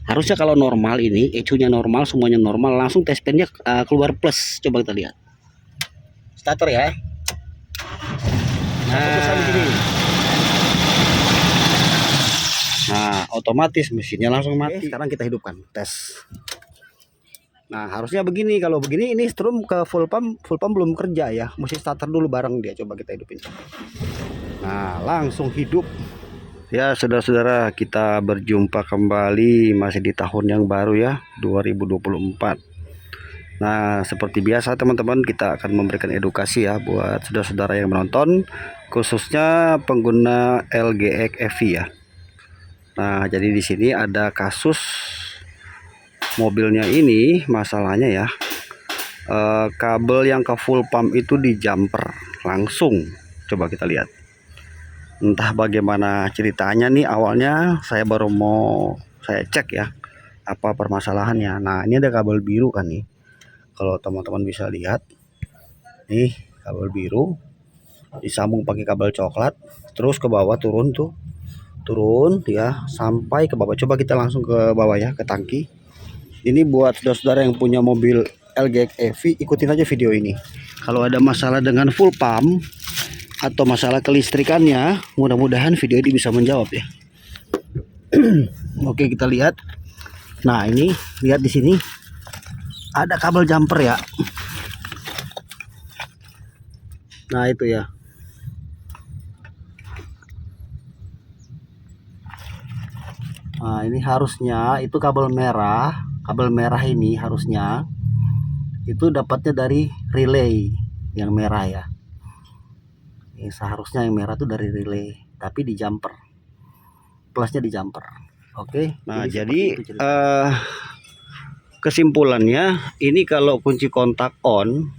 Harusnya kalau normal ini ECU-nya normal, semuanya normal, langsung test pen-nya keluar plus. Coba kita lihat. Starter ya. Nah, otomatis mesinnya langsung mati. Sekarang kita hidupkan, tes. Nah, harusnya begini. Kalau begini ini strum ke full pump belum kerja ya. Mesti starter dulu bareng dia. Coba kita hidupin. Nah, langsung hidup. Ya, saudara-saudara, kita berjumpa kembali masih di tahun yang baru ya, 2024. Nah, seperti biasa teman-teman, kita akan memberikan edukasi ya buat saudara-saudara yang menonton, khususnya pengguna LGX EV ya. Nah, jadi di sini ada kasus mobilnya ini, masalahnya ya, kabel yang ke full pump itu di jumper langsung. Coba kita lihat. Entah bagaimana ceritanya nih, awalnya saya baru mau saya cek ya apa permasalahannya. Nah, ini ada kabel biru kan nih, kalau teman-teman bisa lihat nih, kabel biru disambung pakai kabel coklat, terus ke bawah turun ya sampai ke bawah. Coba kita langsung ke bawah ya, ke tangki. Ini buat saudara-saudara yang punya mobil LGX EV, ikutin aja video ini. Kalau ada masalah dengan full pump atau masalah kelistrikannya, mudah-mudahan video ini bisa menjawab ya. Oke, kita lihat. Nah, ini lihat di sini ada kabel jumper ya. Nah, itu ya. Nah, ini harusnya itu kabel merah. Kabel merah ini harusnya itu dapatnya dari relay yang merah ya. Seharusnya yang merah itu dari relay, tapi di jumper, plusnya di jumper. Oke. Nah, jadi kesimpulannya ini, kalau kunci kontak on,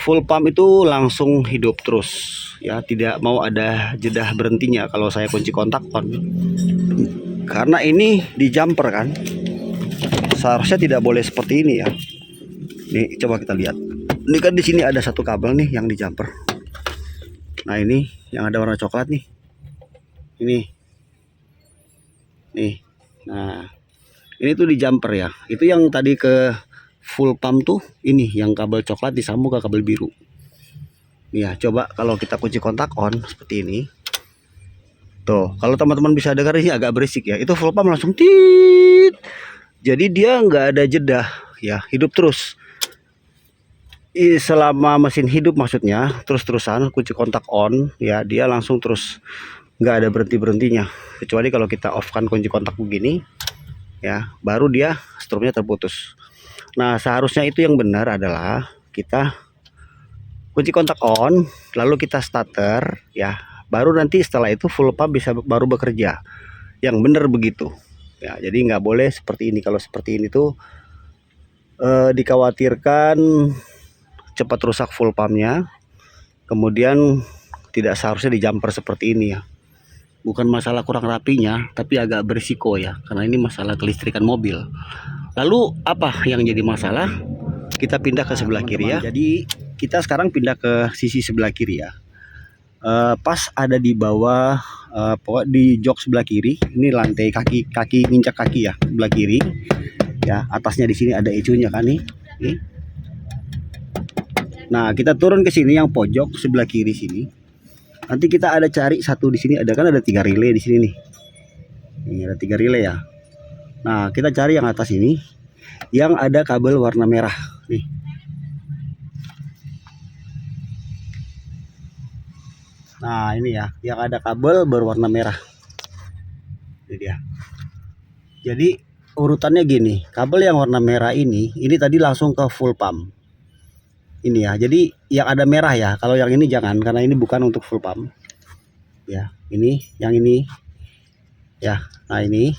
full pump itu langsung hidup terus ya, tidak mau ada jeda berhentinya kalau saya kunci kontak on, karena ini di jumper kan. Seharusnya tidak boleh seperti ini ya. Nih, coba kita lihat. Ini kan di sini ada satu kabel nih yang di jumper. Nah, ini yang ada warna coklat nih. Ini. Nih. Nah, ini tuh di jumper ya. Itu yang tadi ke full pump tuh, ini yang kabel coklat disambung ke kabel biru. Nih ya, coba kalau kita kunci kontak on seperti ini. Tuh, kalau teman-teman bisa dengar, ini agak berisik ya. Itu full pump langsung tit. Jadi dia nggak ada jeda ya, hidup terus. Selama mesin hidup maksudnya, terus-terusan kunci kontak on ya, dia langsung terus, nggak ada berhenti-berhentinya. Kecuali kalau kita off kan kunci kontak begini ya, baru dia strumnya terputus. Nah, seharusnya itu yang benar adalah kita kunci kontak on, lalu kita starter ya, baru nanti setelah itu full pump bisa baru bekerja. Yang benar begitu ya. Jadi nggak boleh seperti ini. Kalau seperti ini tuh dikhawatirkan cepat rusak full pumpnya, kemudian tidak seharusnya di jumper seperti ini ya. Bukan masalah kurang rapinya, tapi agak berisiko ya, karena ini masalah kelistrikan mobil. Lalu apa yang jadi masalah? Kita pindah ke sebelah kiri ya. Jadi kita sekarang pindah ke sisi sebelah kiri ya. Pas ada di bawah, di jok sebelah kiri, ini lantai kaki nginjak kaki ya, sebelah kiri ya. Atasnya di sini ada ECU-nya kan nih. Nah, kita turun ke sini yang pojok sebelah kiri sini. Nanti kita ada cari satu di sini, ada kan, ada 3 relay di sini nih. Ini ada 3 relay ya. Nah, kita cari yang atas ini yang ada kabel warna merah nih. Nah, ini ya, yang ada kabel berwarna merah. Ini dia. Jadi urutannya gini, kabel yang warna merah ini tadi langsung ke full pump. Ini ya, jadi yang ada merah ya. Kalau yang ini jangan, karena ini bukan untuk full pump. Ya, ini, yang ini. Ya, nah ini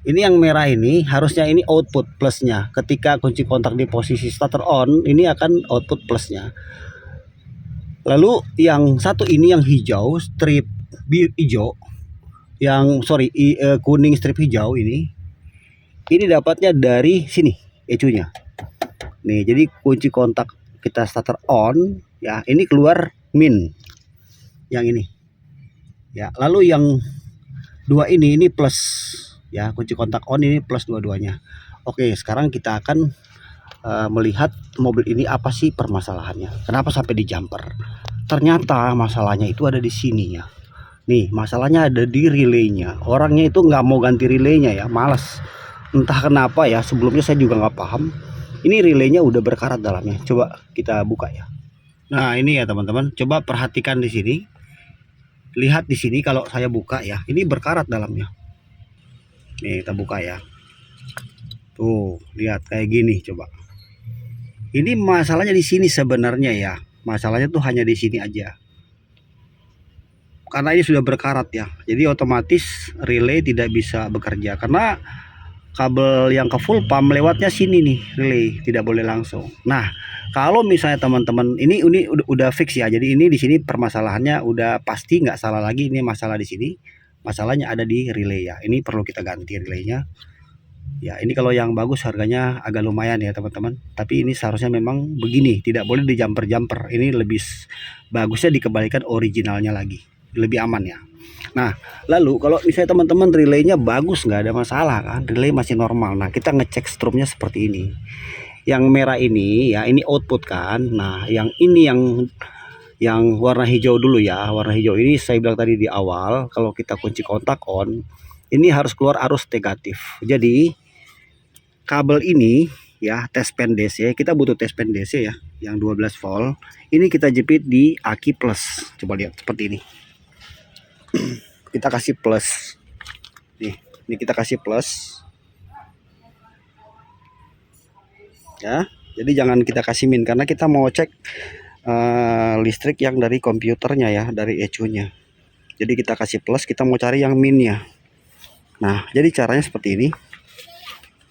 yang merah ini harusnya ini output plusnya. Ketika kunci kontak di posisi starter on, ini akan output plusnya. Lalu yang satu ini yang hijau, strip hijau, kuning strip hijau ini dapatnya dari sini ECU-nya. Nih, jadi kunci kontak kita starter on ya, ini keluar min yang ini ya. Lalu yang dua ini plus ya, kunci kontak on ini plus dua-duanya. Oke, sekarang kita akan melihat mobil ini apa sih permasalahannya, kenapa sampai di jumper. Ternyata masalahnya itu ada di sini ya. Nih, masalahnya ada di relaynya. Orangnya itu nggak mau ganti relaynya ya, males. Entah kenapa ya, sebelumnya saya juga nggak paham. Ini relaynya udah berkarat dalamnya. Coba kita buka ya. Nah, ini ya teman-teman, coba perhatikan di sini. Lihat di sini kalau saya buka ya, ini berkarat dalamnya. Nih, kita buka ya. Tuh, lihat kayak gini coba. Ini masalahnya di sini sebenarnya ya. Masalahnya tuh hanya di sini aja. Karena ini sudah berkarat ya. Jadi otomatis relay tidak bisa bekerja karena kabel yang ke full pump lewatnya sini nih, relay tidak boleh langsung. Nah, kalau misalnya teman-teman ini udah fix ya. Jadi ini di sini permasalahannya udah pasti nggak salah lagi. Ini masalah di sini. Masalahnya ada di relay ya. Ini perlu kita ganti relaynya. Ya, ini kalau yang bagus harganya agak lumayan ya teman-teman. Tapi ini seharusnya memang begini, tidak boleh di jumper-jumper. Ini lebih bagusnya dikembalikan originalnya lagi, lebih aman ya. Nah, lalu kalau misalnya teman-teman relaynya bagus, nggak ada masalah kan, relay masih normal. Nah, kita ngecek strumnya seperti ini. Yang merah ini ya, ini output kan. Nah, yang ini yang warna hijau dulu ya. Warna hijau ini saya bilang tadi di awal, kalau kita kunci kontak on, ini harus keluar arus negatif. Jadi kabel ini ya, tes pen DC, kita butuh tes pen DC ya, yang 12 volt. Ini kita jepit di aki plus. Coba lihat seperti ini. Kita kasih plus. Nih, ini kita kasih plus. Ya, jadi jangan kita kasih min karena kita mau cek listrik yang dari komputernya ya, dari ECU-nya. Jadi kita kasih plus, kita mau cari yang minnya. Nah, jadi caranya seperti ini.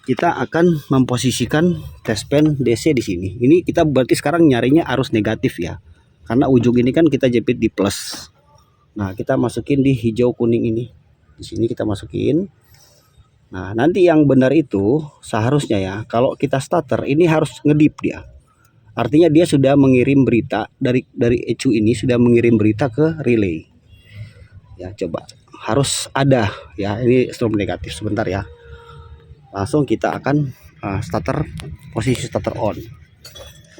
Kita akan memposisikan tes pen DC di sini. Ini kita berarti sekarang nyarinya arus negatif ya. Karena ujung ini kan kita jepit di plus. Nah, kita masukin di hijau kuning ini. Di sini kita masukin. Nah, nanti yang benar itu seharusnya ya, kalau kita starter ini harus ngedip dia. Artinya dia sudah mengirim berita dari ECU ini, sudah mengirim berita ke relay. Ya, coba harus ada ya. Ini strum negatif sebentar ya. Langsung kita akan starter, posisi starter on.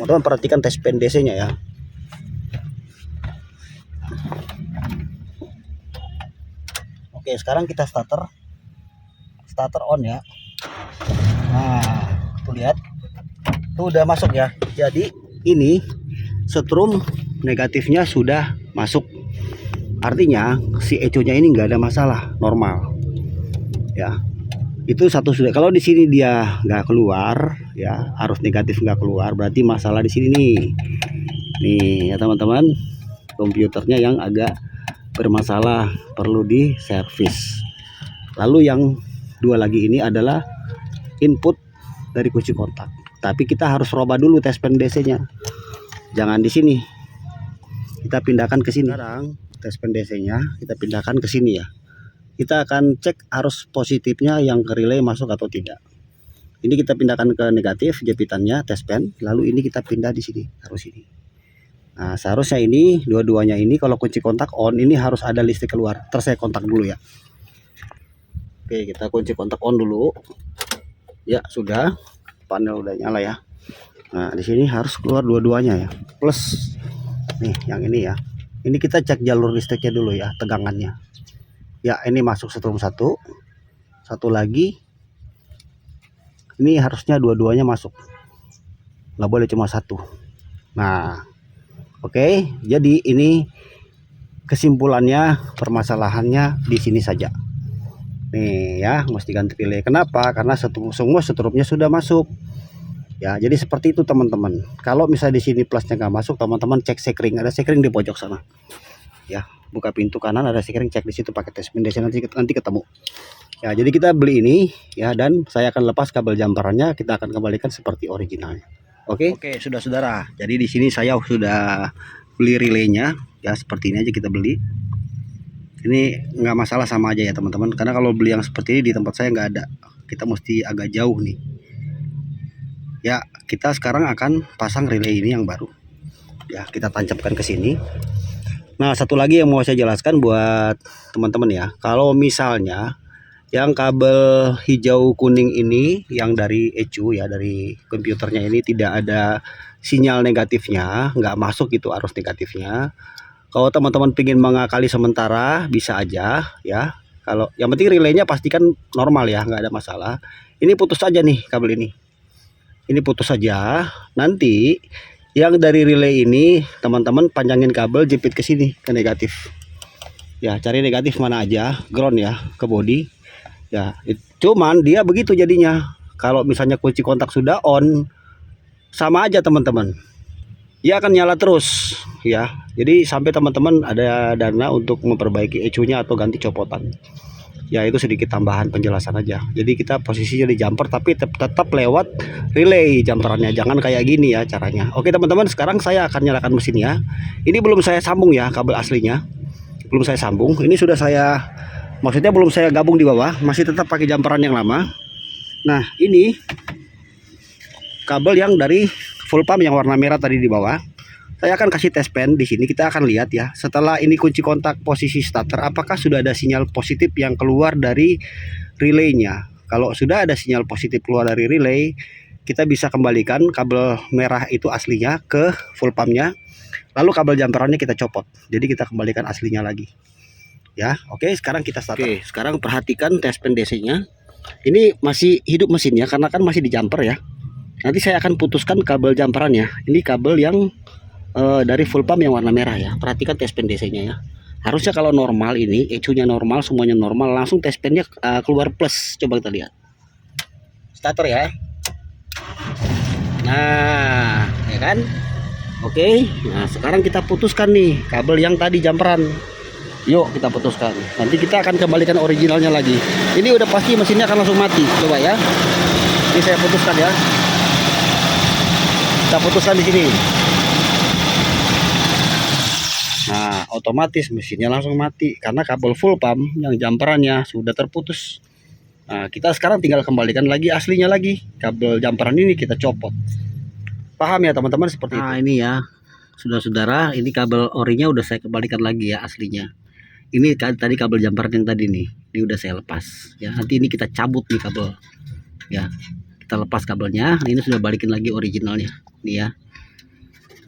Teman-teman perhatikan tes pen DC nya ya. Oke, sekarang kita starter on ya. Nah, tuh lihat, tuh udah masuk ya. Jadi ini strum negatifnya sudah masuk. Artinya si ECU nya ini nggak ada masalah, normal ya. Itu satu sudah. Kalau di sini dia nggak keluar ya, arus negatif nggak keluar, berarti masalah di sini nih ya teman-teman, komputernya yang agak bermasalah, perlu di servis. Lalu yang dua lagi ini adalah input dari kunci kontak, tapi kita harus rubah dulu tes pen DC nya, jangan di sini, kita pindahkan ke sini. Sekarang tes pen DC nya kita pindahkan ke sini ya. Kita akan cek arus positifnya yang ke relay masuk atau tidak. Ini kita pindahkan ke negatif jepitannya tes pen, lalu ini kita pindah di sini, harus ini. Nah, seharusnya ini dua-duanya ini kalau kunci kontak on ini harus ada listrik keluar. Terus saya kontak dulu ya. Oke, kita kunci kontak on dulu. Ya, sudah. Panel udah nyala ya. Nah, di sini harus keluar dua-duanya ya. Plus nih yang ini ya. Ini kita cek jalur listriknya dulu ya, tegangannya. Ya, ini masuk strum satu lagi. Ini harusnya dua-duanya masuk, nggak boleh cuma satu. Nah, oke, jadi ini kesimpulannya, permasalahannya di sini saja nih ya, mesti ganti relay. Kenapa? Karena semua strumnya sudah masuk ya. Jadi seperti itu teman-teman. Kalau misalnya di sini plusnya nggak masuk, teman-teman cek sekring, ada sekring di pojok sana ya. Buka pintu kanan, ada sekring, cek di situ pakai tes pen DC, nanti ketemu ya. Jadi kita beli ini ya, dan saya akan lepas kabel jumperannya, kita akan kembalikan seperti originalnya. Oke, sudah saudara. Jadi di sini saya sudah beli relaynya ya, seperti ini aja kita beli. Ini nggak masalah, sama aja ya teman-teman, karena kalau beli yang seperti ini di tempat saya nggak ada, kita mesti agak jauh nih ya. Kita sekarang akan pasang relay ini yang baru ya, kita tancapkan ke sini. Nah, satu lagi yang mau saya jelaskan buat teman-teman ya, kalau misalnya Yang kabel hijau kuning ini yang dari ECU ya, dari komputernya ini tidak ada sinyal negatifnya, nggak masuk itu arus negatifnya. Kalau teman-teman ingin mengakali sementara bisa aja ya. Kalau yang penting relaynya pastikan normal ya, nggak ada masalah. Ini putus aja nih kabel ini. Ini putus saja. Nanti yang dari relay ini teman-teman panjangin kabel, jepit ke sini ke negatif. Ya, cari negatif mana aja, ground ya, ke body. Ya, cuman dia begitu jadinya. Kalau misalnya kunci kontak sudah on, sama aja teman-teman. Dia akan nyala terus ya. Jadi sampai teman-teman ada dana untuk memperbaiki ECU-nya atau ganti copotan. Ya, itu sedikit tambahan penjelasan aja. Jadi kita posisinya di jumper tapi tetap lewat relay jumperannya. Jangan kayak gini ya caranya. Oke teman-teman, sekarang saya akan nyalakan mesinnya. Ini belum saya sambung ya kabel aslinya. Belum saya sambung. Ini sudah saya, maksudnya belum saya gabung di bawah, masih tetap pakai jumperan yang lama. Nah, ini kabel yang dari full pump yang warna merah tadi di bawah. Saya akan kasih test pen di sini. Kita akan lihat ya, setelah ini kunci kontak posisi starter, apakah sudah ada sinyal positif yang keluar dari relaynya. Kalau sudah ada sinyal positif keluar dari relay, kita bisa kembalikan kabel merah itu aslinya ke full pumpnya. Lalu kabel jumperannya kita copot. Jadi kita kembalikan aslinya lagi. Ya, oke, sekarang kita start. Oke, sekarang perhatikan test pen DC-nya. Ini masih hidup mesinnya karena kan masih di jumper ya. Nanti saya akan putuskan kabel jumperannya. Ini kabel yang dari full pump yang warna merah ya. Perhatikan test pen DC-nya ya. Harusnya kalau normal ini ECU-nya normal, semuanya normal, langsung test pen-nya keluar plus. Coba kita lihat. Starter ya. Nah, ya kan? Oke. Nah, sekarang kita putuskan nih kabel yang tadi jumperan. Yuk kita putuskan. Nanti kita akan kembalikan originalnya lagi. Ini udah pasti mesinnya akan langsung mati. Coba ya. Ini saya putuskan ya. Kita putuskan di sini. Nah, otomatis mesinnya langsung mati karena kabel full pump yang jumperannya sudah terputus. Nah, kita sekarang tinggal kembalikan lagi aslinya lagi. Kabel jumperan ini kita copot. Paham ya teman-teman seperti itu. Nah, ini ya. Saudara-saudara, ini kabel orinya udah saya kembalikan lagi ya aslinya. Ini tadi kabel jumperan yang tadi nih. Ini udah saya lepas ya. Nanti ini kita cabut nih kabel. Ya. Kita lepas kabelnya. Ini sudah balikin lagi originalnya. Nih ya.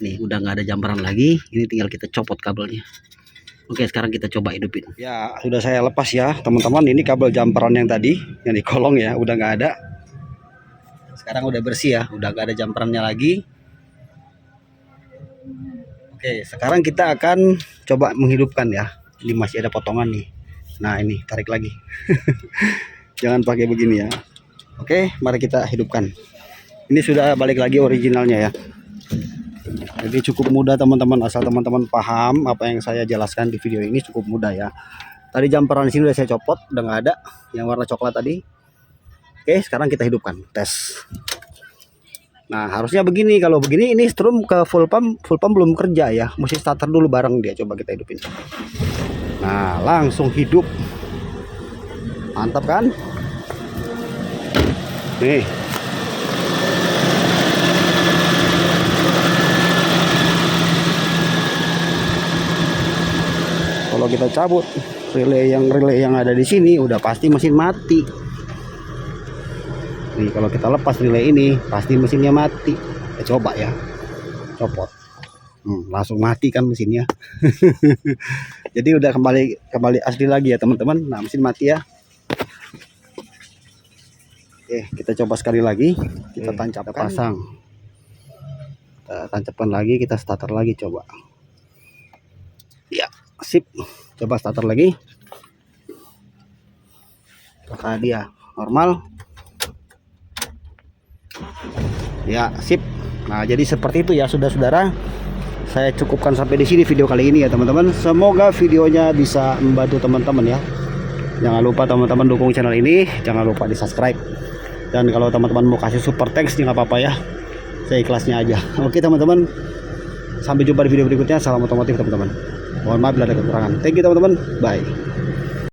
Nih udah nggak ada jumperan lagi. Ini tinggal kita copot kabelnya. Oke, sekarang kita coba hidupin. Ya, sudah saya lepas ya teman-teman. Ini kabel jumperan yang tadi yang di kolong ya, udah nggak ada. Sekarang udah bersih ya, udah nggak ada jumperannya lagi. Oke, sekarang kita akan coba menghidupkan ya. Ini masih ada potongan nih. Nah, ini tarik lagi. Jangan pakai begini ya. Oke, mari kita hidupkan. Ini sudah balik lagi originalnya ya. Jadi cukup mudah teman-teman, asal teman-teman paham apa yang saya jelaskan di video ini cukup mudah ya. Tadi jumperan di sini udah saya copot, udah nggak ada yang warna coklat tadi. Oke, sekarang kita hidupkan, tes. Nah, harusnya begini. Kalau begini ini strum ke full pump belum kerja ya. Mesti starter dulu bareng dia. Coba kita hidupin. Nah, langsung hidup. Mantap kan? Nih. Kalau kita cabut relay yang ada di sini udah pasti mesin mati. Nih, kalau kita lepas relay ini pasti mesinnya mati. Kita coba ya, copot. Langsung mati kan mesinnya. Jadi udah kembali asli lagi ya teman-teman. Nah, mesin mati ya. Oke, kita coba sekali lagi. Kita tancapkan, kita pasang. Kita tancapkan lagi, kita starter lagi coba. Ya, sip. Coba starter lagi. Apakah dia normal? Ya, sip. Nah, jadi seperti itu ya saudara-saudara. Saya cukupkan sampai di sini video kali ini ya teman-teman. Semoga videonya bisa membantu teman-teman ya. Jangan lupa teman-teman dukung channel ini. Jangan lupa di subscribe. Dan kalau teman-teman mau kasih super thanks nggak apa-apa ya. Saya ikhlasnya aja. Oke teman-teman. Sampai jumpa di video berikutnya. Salam otomotif teman-teman. Mohon maaf bila ada kekurangan. Thank you teman-teman. Bye.